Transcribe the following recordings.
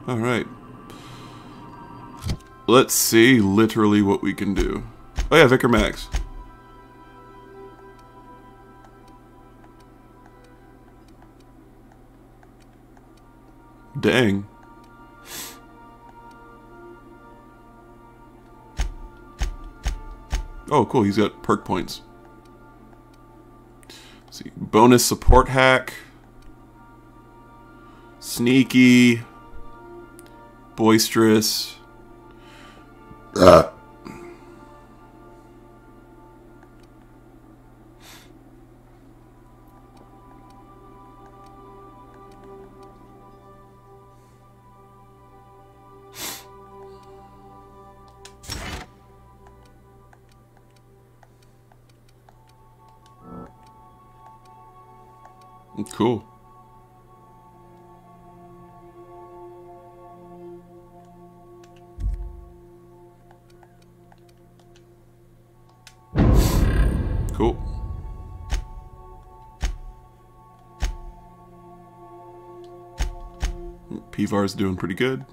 Alright. Let's see literally what we can do. Oh yeah, Vicar Max. Dang. Oh, cool. He's got perk points. Let's see. Bonus support hack. Sneaky. Boisterous. Cool. Cool. P-Var's doing pretty good.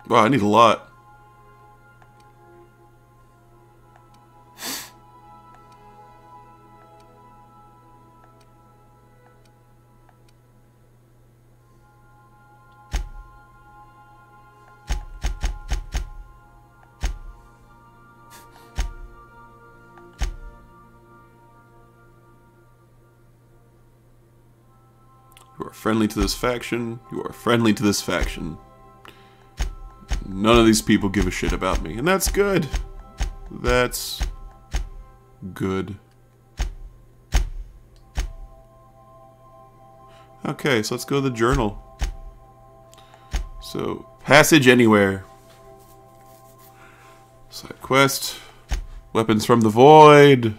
Wow, I need a lot. You are friendly to this faction. You are friendly to this faction. None of these people give a shit about me, and that's good. That's good. Okay, so let's go to the journal. So, passage anywhere. Side quest. Weapons from the void.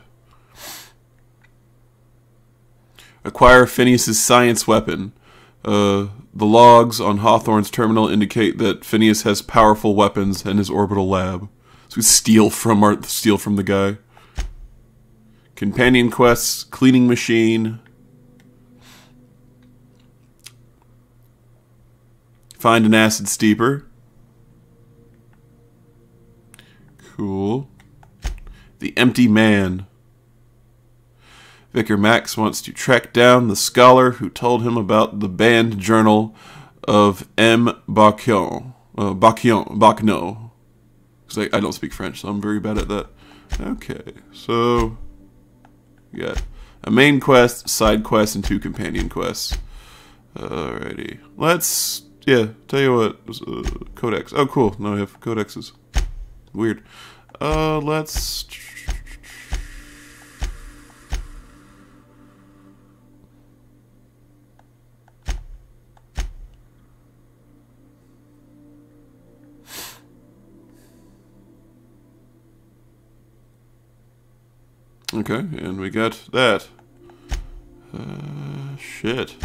Acquire Phineas's science weapon. The logs on Hawthorne's terminal indicate that Phineas has powerful weapons in his orbital lab. So we steal from the guy. Companion quests, cleaning machine. Find an acid steeper. Cool. The Empty Man. Vicar Max wants to track down the scholar who told him about the banned journal of M. Bacchio. Because I don't speak French, so I'm very bad at that. Okay, so we got a main quest, side quest, and 2 companion quests. Alrighty. Let's, tell you what, codex. Oh, cool. Now I have codexes. Weird. Let's... Okay, and we got that. Shit.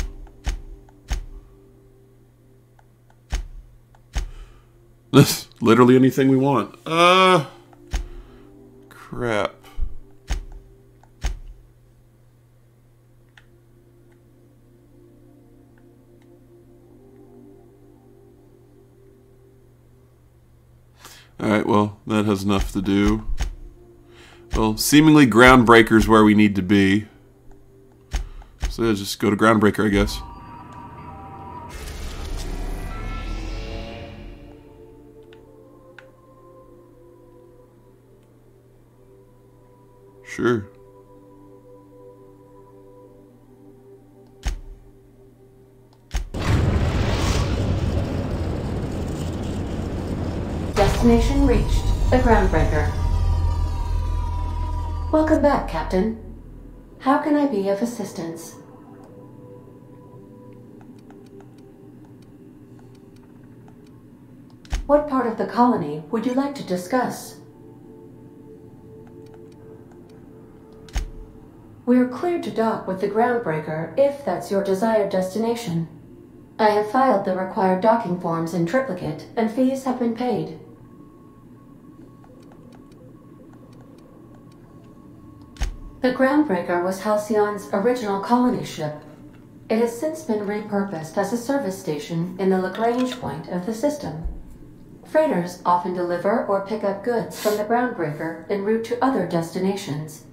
This literally anything we want. Crap. Alright, well, that has enough to do. Well, seemingly Groundbreaker's where we need to be. So yeah, just go to Groundbreaker, I guess. Sure. Destination reached. The Groundbreaker. Welcome back, Captain. How can I be of assistance? What part of the colony would you like to discuss? We're cleared to dock with the Groundbreaker if that's your desired destination. I have filed the required docking forms in triplicate, and fees have been paid. The Groundbreaker was Halcyon's original colony ship. It has since been repurposed as a service station in the Lagrange point of the system. Freighters often deliver or pick up goods from the Groundbreaker en route to other destinations.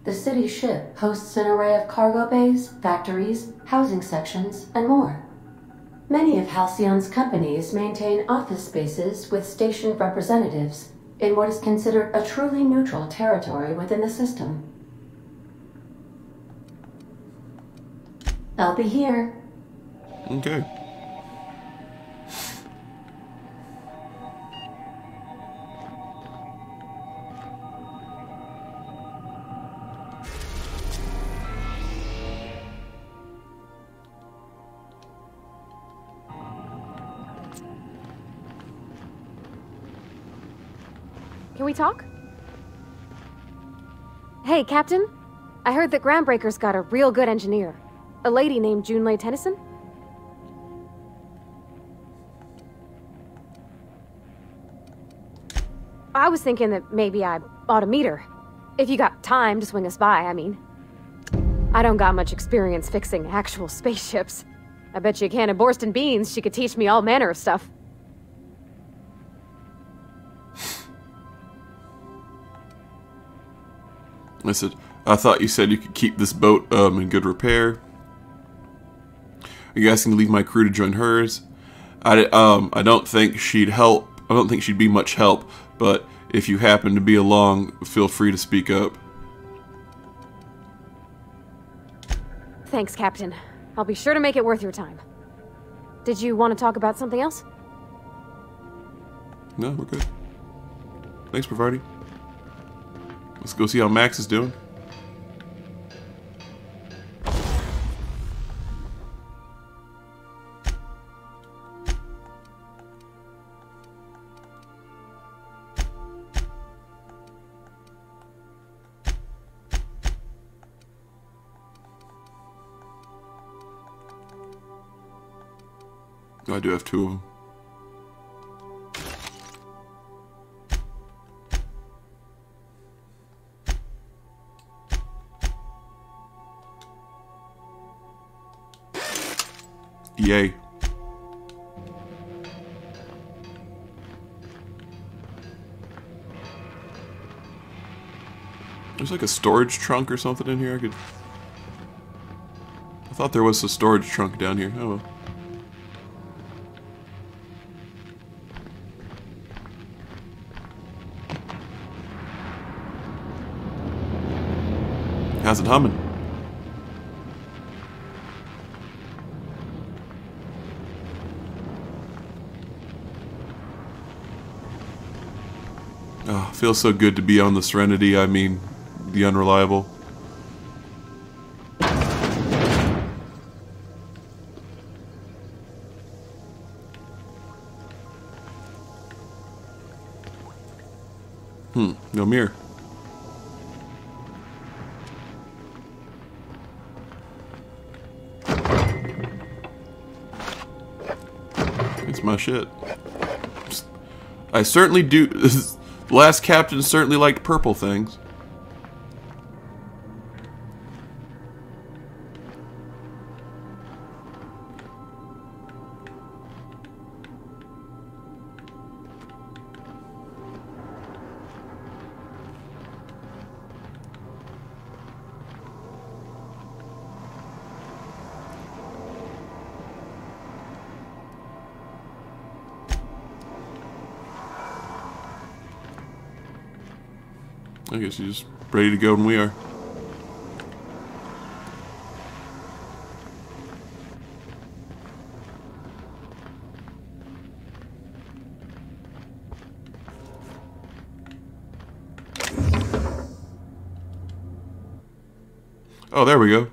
The city ship hosts an array of cargo bays, factories, housing sections, and more. Many of Halcyon's companies maintain office spaces with station representatives in what is considered a truly neutral territory within the system. I'll be here. Okay. Can we talk? Hey, Captain. I heard that Groundbreaker's got a real good engineer. A lady named Junlei Tennyson? I was thinking that maybe I ought to meet her. If you got time to swing us by, I mean. I don't got much experience fixing actual spaceships. I bet you a can of Borston beans she could teach me all manner of stuff. I thought you said you could keep this boat in good repair. Are you asking to leave my crew to join hers? I don't think she'd help. I don't think she'd be much help, but if you happen to be along, feel free to speak up. Thanks, Captain. I'll be sure to make it worth your time. Did you want to talk about something else? No, we're good. Thanks, Provardi. Let's go see how Max is doing. I do have two of them. Yay. There's like a storage trunk or something in here. I thought there was a storage trunk down here. Oh well. How's it humming? Oh, feels so good to be on the Serenity, I mean, the Unreliable. No mirror. It's my shit. I certainly do. Last captain certainly liked purple things. I guess you're just ready to go when we are. Oh, there we go.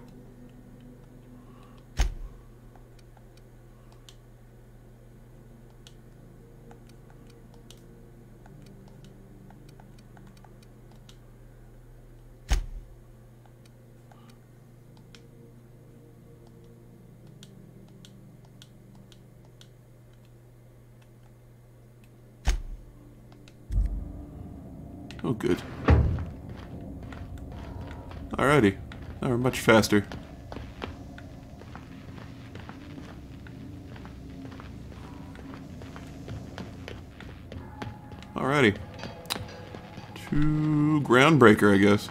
Oh, good. Alrighty. Now we're much faster. Alrighty. To Groundbreaker, I guess.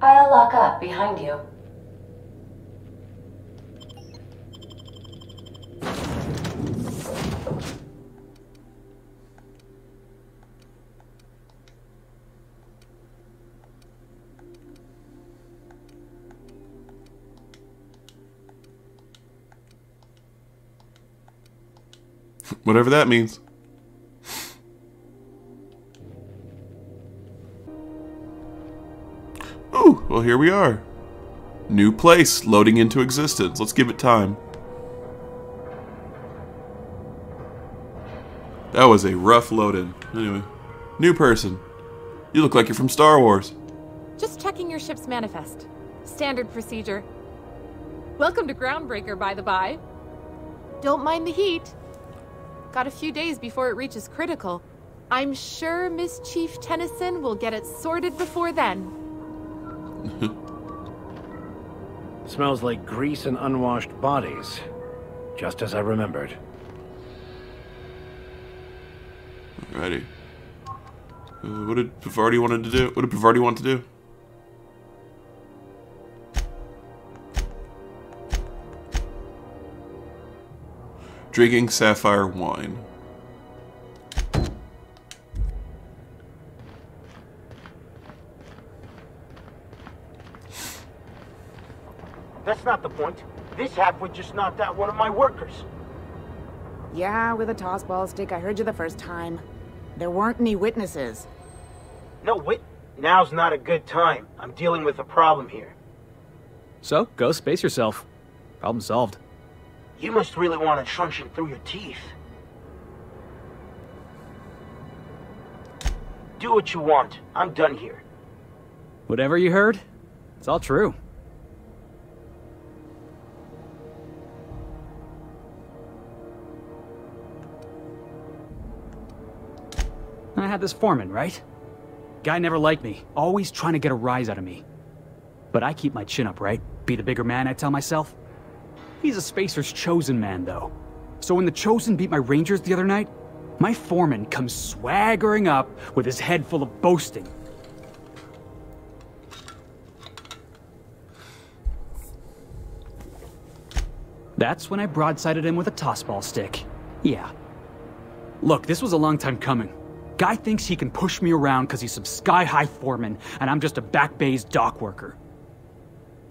I'll lock up behind you. Whatever that means. Ooh, well here we are. New place loading into existence. Let's give it time. That was a rough load-in. Anyway, new person. You look like you're from Star Wars. Just checking your ship's manifest. Standard procedure. Welcome to Groundbreaker, by the by. Don't mind the heat. Got a few days before it reaches critical. I'm sure Miss Chief Tennyson will get it sorted before then. Smells like grease and unwashed bodies. Just as I remembered. Alrighty. What did Pavardi wanted to do? What did Pavardi want to do? Drinking sapphire wine. That's not the point. This halfwit just knocked out one of my workers. Yeah, with a tossball stick. I heard you the first time. There weren't any witnesses. No wit. Now's not a good time. I'm dealing with a problem here. So, go space yourself. Problem solved. You must really want a truncheon through your teeth. Do what you want. I'm done here. Whatever you heard, it's all true. I had this foreman, right? Guy never liked me, always trying to get a rise out of me. But I keep my chin up, right? Be the bigger man, I tell myself. He's a Spacer's chosen man, though. So when the Chosen beat my Rangers the other night, my foreman comes swaggering up with his head full of boasting. That's when I broadsided him with a tossball stick. Yeah. Look, this was a long time coming. Guy thinks he can push me around because he's some sky-high foreman, and I'm just a back bay's dock worker.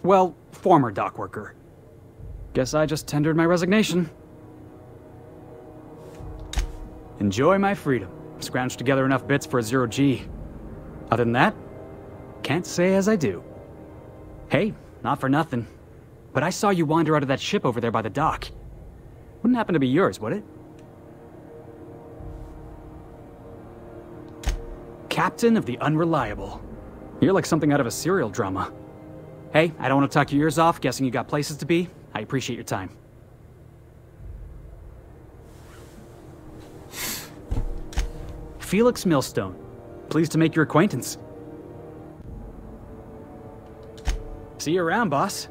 Well, former dock worker. Guess I just tendered my resignation. Enjoy my freedom. Scrounged together enough bits for a 0G. Other than that, can't say as I do. Hey, not for nothing, but I saw you wander out of that ship over there by the dock. Wouldn't happen to be yours, would it? Captain of the Unreliable. You're like something out of a serial drama. Hey, I don't want to talk your ears off, guessing you got places to be. I appreciate your time. Felix Millstone. Pleased to make your acquaintance. See you around, boss.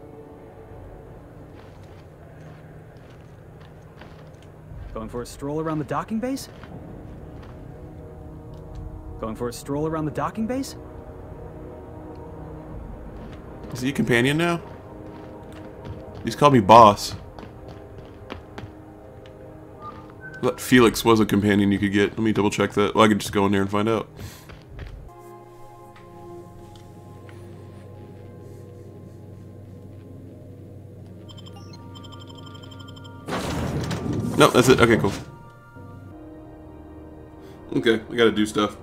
Going for a stroll around the docking bays? Going for a stroll around the docking bays? Is he a companion now? He's called me boss. I thought Felix was a companion you could get. Let me double check that. Well, I could just go in there and find out. Nope, that's it. Okay, cool. Okay, I gotta do stuff.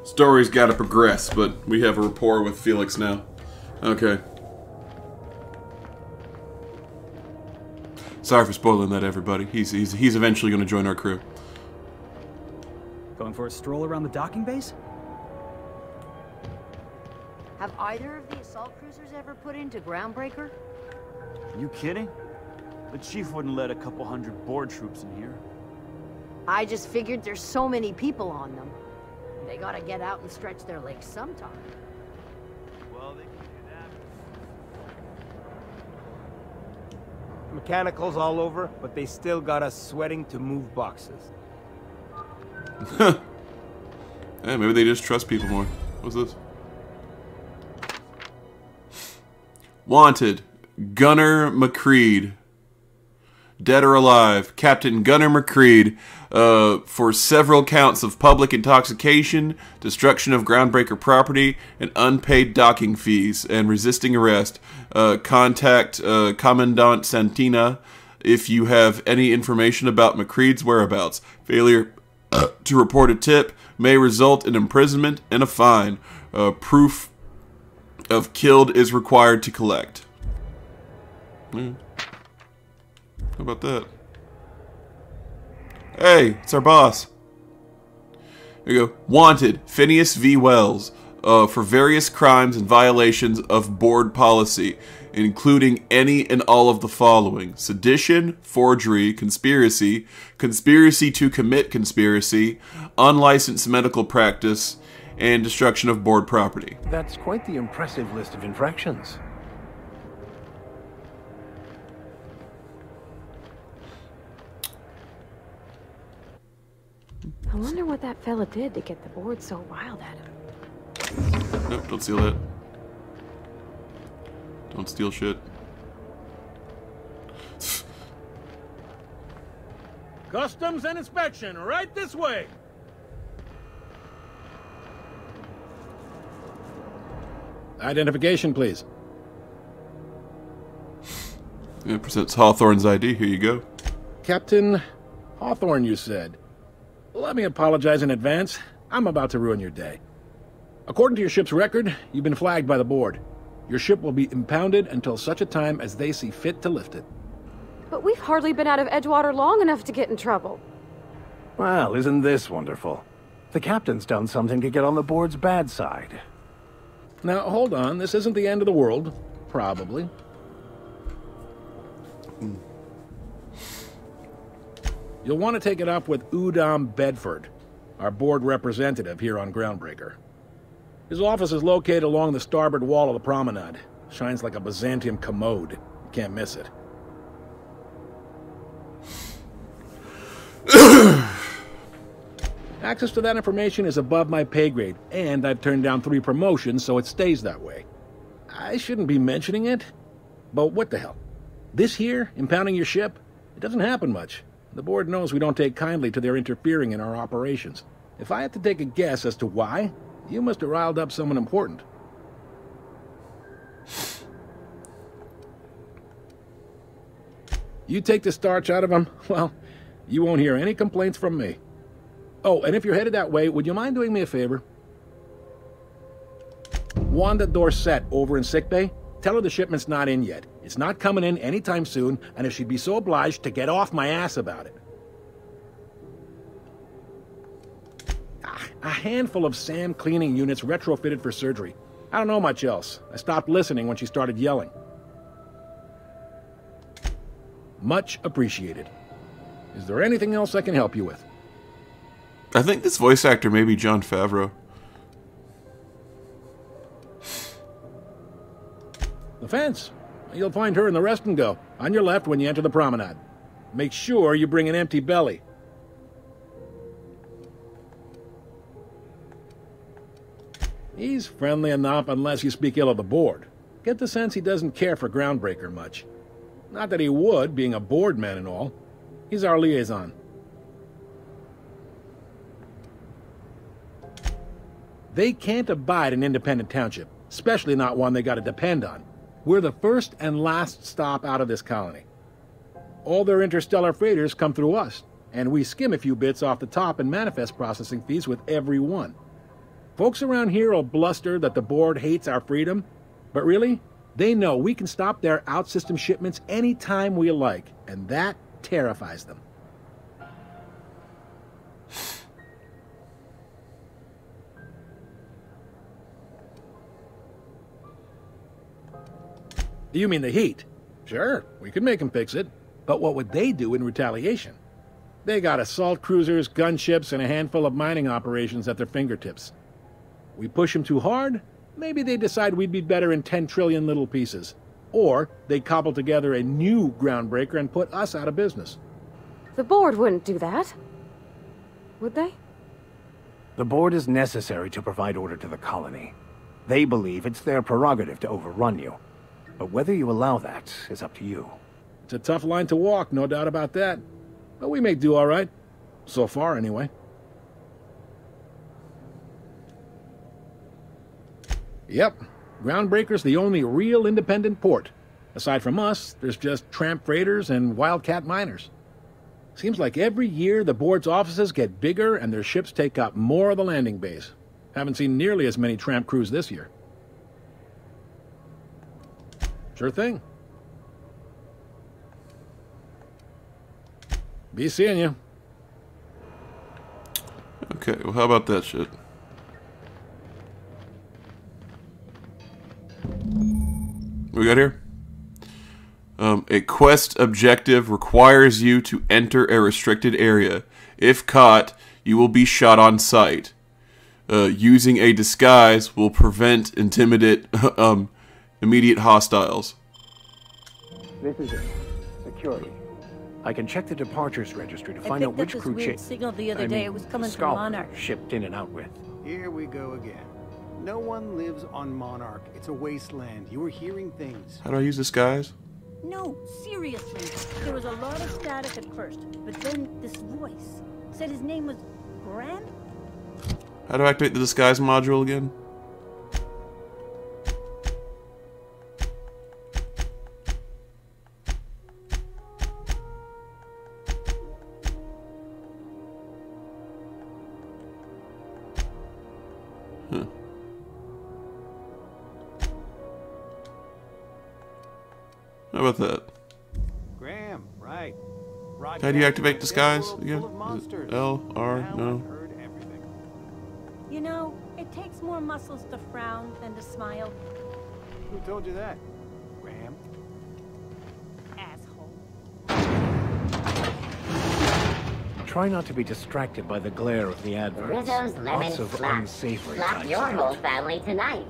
Story's gotta progress, but we have a rapport with Felix now. Okay. Sorry for spoiling that, everybody. He's eventually gonna join our crew. Going for a stroll around the docking bays? Have either of the assault cruisers ever put into Groundbreaker? You kidding? The chief wouldn't let a couple hundred board troops in here. I just figured there's so many people on them. They gotta get out and stretch their legs sometime. Well, they can do that. Mechanicals all over, but they still got us sweating to move boxes. Yeah, maybe they just trust people more. What's this? Wanted. Gunner McCreed. Dead or alive. Captain Gunner McCreed for several counts of public intoxication, destruction of Groundbreaker property, and unpaid docking fees, and resisting arrest. Contact Commandant Santina if you have any information about McCreed's whereabouts. Failure to report a tip may result in imprisonment and a fine. Proof of killed is required to collect. Yeah. How about that? Hey, it's our boss. There you go. Wanted, Phineas V. Wells, for various crimes and violations of board policy, including any and all of the following: sedition, forgery, conspiracy, conspiracy to commit conspiracy, unlicensed medical practice, and destruction of board property. That's quite the impressive list of infractions. I wonder what that fella did to get the board so wild at him. Nope, don't steal that. Don't steal shit. Customs and inspection, right this way. Identification, please. It presents Hawthorne's ID. Here you go. Captain Hawthorne, you said. Let me apologize in advance. I'm about to ruin your day. According to your ship's record, you've been flagged by the board. Your ship will be impounded until such a time as they see fit to lift it. But we've hardly been out of Edgewater long enough to get in trouble. Well, isn't this wonderful? The captain's done something to get on the board's bad side. Now, hold on. This isn't the end of the world. Probably. You'll want to take it up with Udom Bedford, our board representative here on Groundbreaker. His office is located along the starboard wall of the promenade. Shines like a Byzantium commode. You can't miss it. Access to that information is above my pay grade, and I've turned down 3 promotions, so it stays that way. I shouldn't be mentioning it, but what the hell? This here, impounding your ship, it doesn't happen much. The board knows we don't take kindly to their interfering in our operations. If I had to take a guess as to why, you must have riled up someone important. You take the starch out of them, well, you won't hear any complaints from me. Oh, and if you're headed that way, would you mind doing me a favor? Wanda Dorset over in sickbay, tell her the shipment's not in yet. It's not coming in anytime soon, and if she'd be so obliged to get off my ass about it. A handful of SAM cleaning units retrofitted for surgery. I don't know much else. I stopped listening when she started yelling. Much appreciated. Is there anything else I can help you with? I think this voice actor may be Jon Favreau. The fence. You'll find her in the rest and go, on your left when you enter the promenade. Make sure you bring an empty belly. He's friendly enough unless you speak ill of the board. Get the sense he doesn't care for Groundbreaker much. Not that he would, being a board man and all. He's our liaison. They can't abide an independent township, especially not one they gotta depend on. We're the first and last stop out of this colony. All their interstellar freighters come through us, and we skim a few bits off the top in manifest processing fees with every one. Folks around here will bluster that the board hates our freedom, but really, they know we can stop their out-system shipments any time we like, and that terrifies them. You mean the heat? Sure, we could make them fix it. But what would they do in retaliation? They got assault cruisers, gunships, and a handful of mining operations at their fingertips. We push them too hard, maybe they decide we'd be better in 10 trillion little pieces. Or they cobble together a new Groundbreaker and put us out of business. The board wouldn't do that. Would they? The board is necessary to provide order to the colony. They believe it's their prerogative to overrun you. But whether you allow that is up to you. It's a tough line to walk, no doubt about that. But we may do all right. So far, anyway. Yep. Groundbreaker's the only real independent port. Aside from us, there's just tramp freighters and wildcat miners. Seems like every year the board's offices get bigger and their ships take up more of the landing base. Haven't seen nearly as many tramp crews this year. Sure thing. Be seeing you. Okay, well, how about that shit? What we got here? A quest objective requires you to enter a restricted area. If caught, you will be shot on sight. Using a disguise will prevent immediate hostiles. This is it. Security. I can check the departures registry to find out which crew chief signal the other day. It was coming from Monarch. Shipped in and out with. Here we go again. No one lives on Monarch. It's a wasteland. You were hearing things. How do I use disguise? No, seriously. There was a lot of static at first, but then this voice said his name was Graham? How do I activate the disguise module again? How about that? Graham, right. How do you activate disguise again? Is it L, R, no? You know, it takes more muscles to frown than to smile. Who told you that? Graham? Asshole. Try not to be distracted by the glare of the adverts. Rizzo's lemon Lots of slap. unsavory Slap types your around. whole family tonight.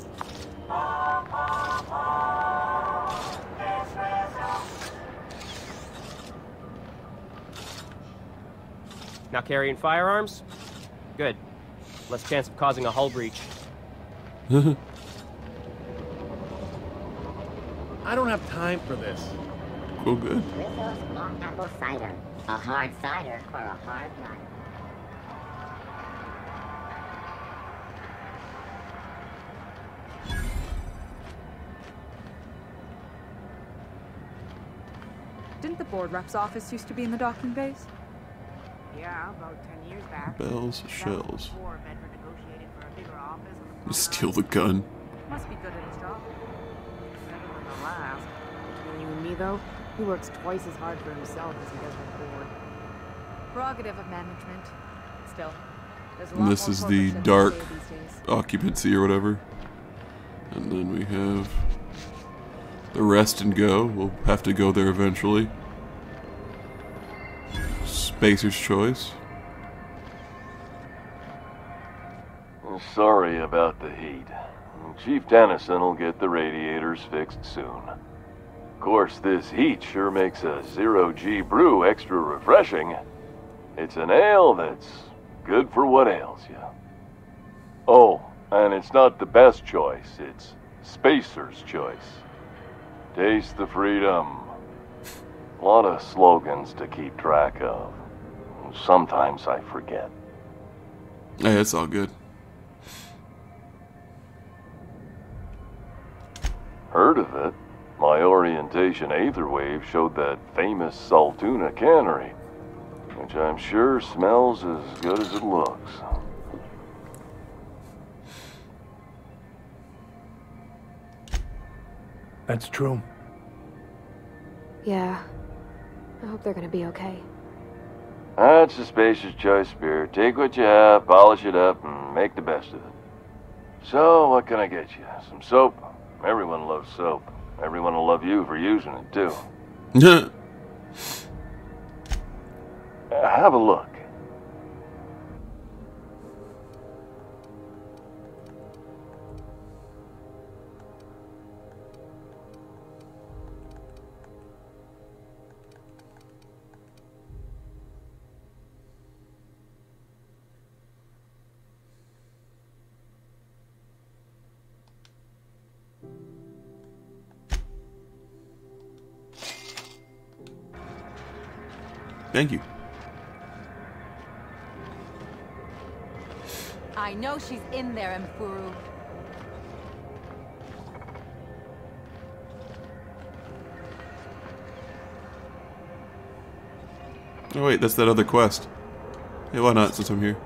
Not carrying firearms? Good. Less chance of causing a hull breach. I don't have time for this. Cool, good. Rizzo's hot apple cider. A hard cider for a hard night. Didn't the board rep's office used to be in the docking bays? Yeah, about 10 years back. Bells, shells. Before Bedford negotiated for a bigger office on the You steal the gun. Must be good at his job. better than the last. Between you and me, though, he works twice as hard for himself as he does for the board. Prerogative of management. Still, there's a lot And this more is the corporate shit dark these days. occupancy or whatever. And then we have the rest and go. We'll have to go there eventually. Spacer's choice. Sorry about the heat. Chief Dennison will get the radiators fixed soon. Of course, this heat sure makes a zero-G brew extra refreshing. It's an ale that's good for what ails you. Oh, and it's not the best choice. It's Spacer's choice. Taste the freedom. A lot of slogans to keep track of. Sometimes I forget. Hey, it's all good. Heard of it? My orientation aether wave showed that famous Saltuna cannery, which I'm sure smells as good as it looks. That's true. Yeah. I hope they're gonna be okay. That's a Spacer's choice beer. Take what you have, polish it up, and make the best of it. So, what can I get you? Some soap? Everyone loves soap. Everyone will love you for using it, too. Have a look. Thank you. I know she's in there, Mfuru. Oh wait, that's that other quest. Hey, why not, since I'm here?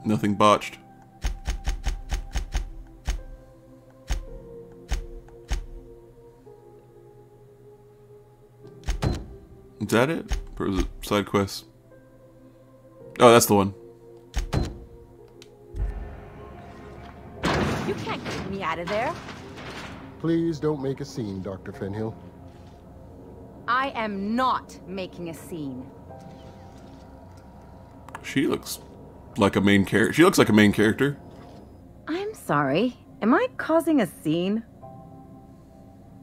Nothing botched. Is that it? Or is it side quests? Oh, that's the one. You can't get me out of there. Please don't make a scene, Dr. Fenhill. I am not making a scene. She looks like a main character. She looks like a main character. I'm sorry. Am I causing a scene?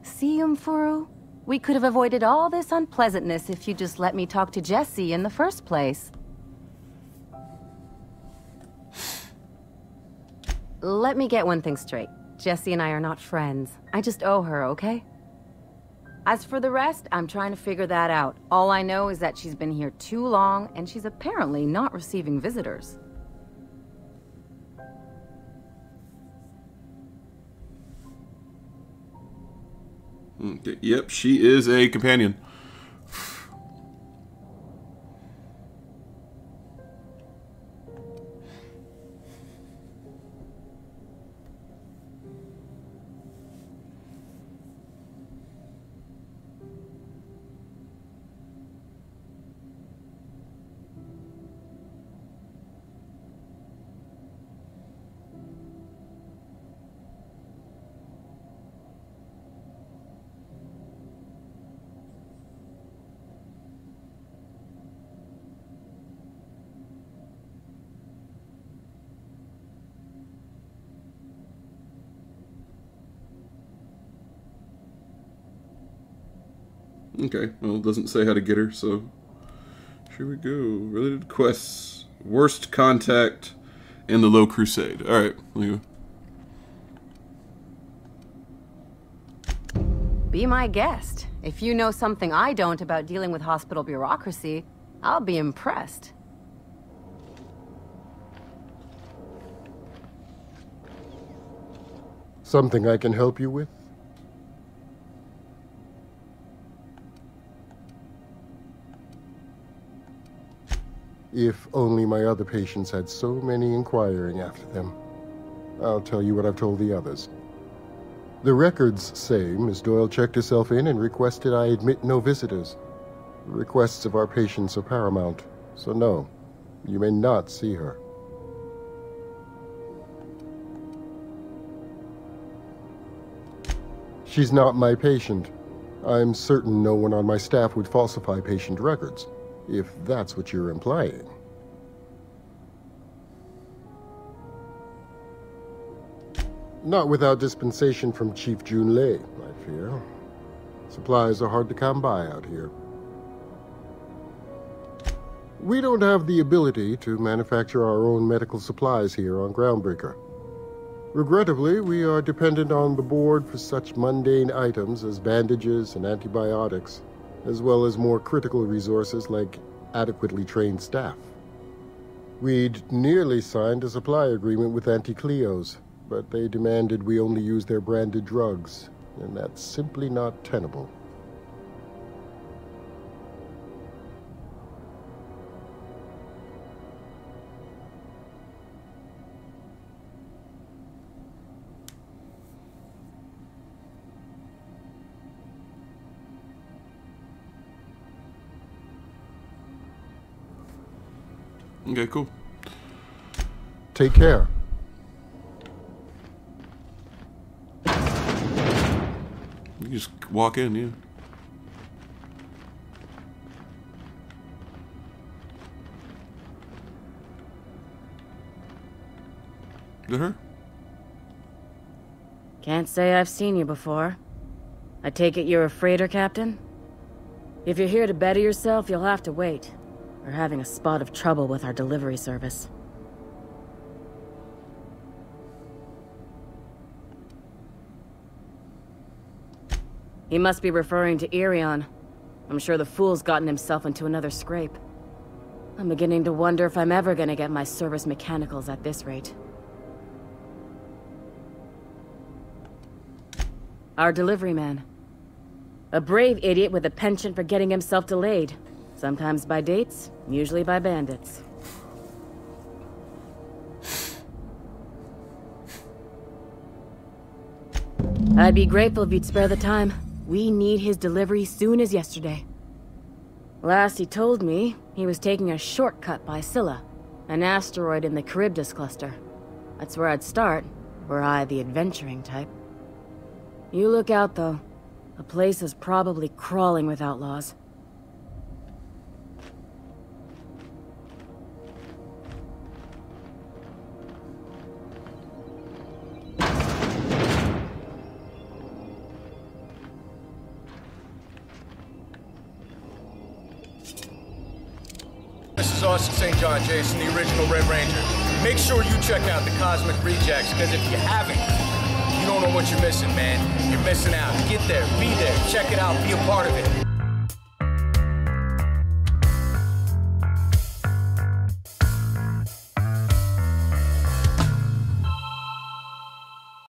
See, Mfuru? We could have avoided all this unpleasantness if you just let me talk to Jessie in the first place. Let me get one thing straight. Jessie and I are not friends. I just owe her, okay? As for the rest, I'm trying to figure that out. All I know is that she's been here too long, and she's apparently not receiving visitors. Yep, she is a companion. Okay, well, it doesn't say how to get her, so here we go. Related quests. Worst Contact and the Low Crusade. Alright, Be my guest. If you know something I don't about dealing with hospital bureaucracy, I'll be impressed. Something I can help you with? If only my other patients had so many inquiring after them. I'll tell you what I've told the others. The records say Miss Doyle checked herself in and requested I admit no visitors. The requests of our patients are paramount, so no, you may not see her. She's not my patient. I'm certain no one on my staff would falsify patient records, if that's what you're implying. Not without dispensation from Chief Jun Lei, I fear. Supplies are hard to come by out here. We don't have the ability to manufacture our own medical supplies here on Groundbreaker. Regrettably, we are dependent on the board for such mundane items as bandages and antibiotics, as well as more critical resources like adequately trained staff. We'd nearly signed a supply agreement with Anti-Cleos, but they demanded we only use their branded drugs, and that's simply not tenable. Okay, cool. Take care. You just walk in, yeah. Is it her? Can't say I've seen you before. I take it you're a freighter captain? If you're here to better yourself, you'll have to wait. We're having a spot of trouble with our delivery service. He must be referring to Irion. I'm sure the fool's gotten himself into another scrape. I'm beginning to wonder if I'm ever gonna get my service mechanicals at this rate. Our delivery man. A brave idiot with a penchant for getting himself delayed. Sometimes by dates, usually by bandits. I'd be grateful if you'd spare the time. We need his delivery soon as yesterday. Last he told me, he was taking a shortcut by Scylla, an asteroid in the Charybdis cluster. That's where I'd start, were I the adventuring type. You look out, though. The place is probably crawling with outlaws. This is Austin St. John, Jason, the original Red Ranger. Make sure you check out the Cosmic Rejects, because if you haven't, you don't know what you're missing, man. You're missing out. Get there, be there, check it out, be a part of it.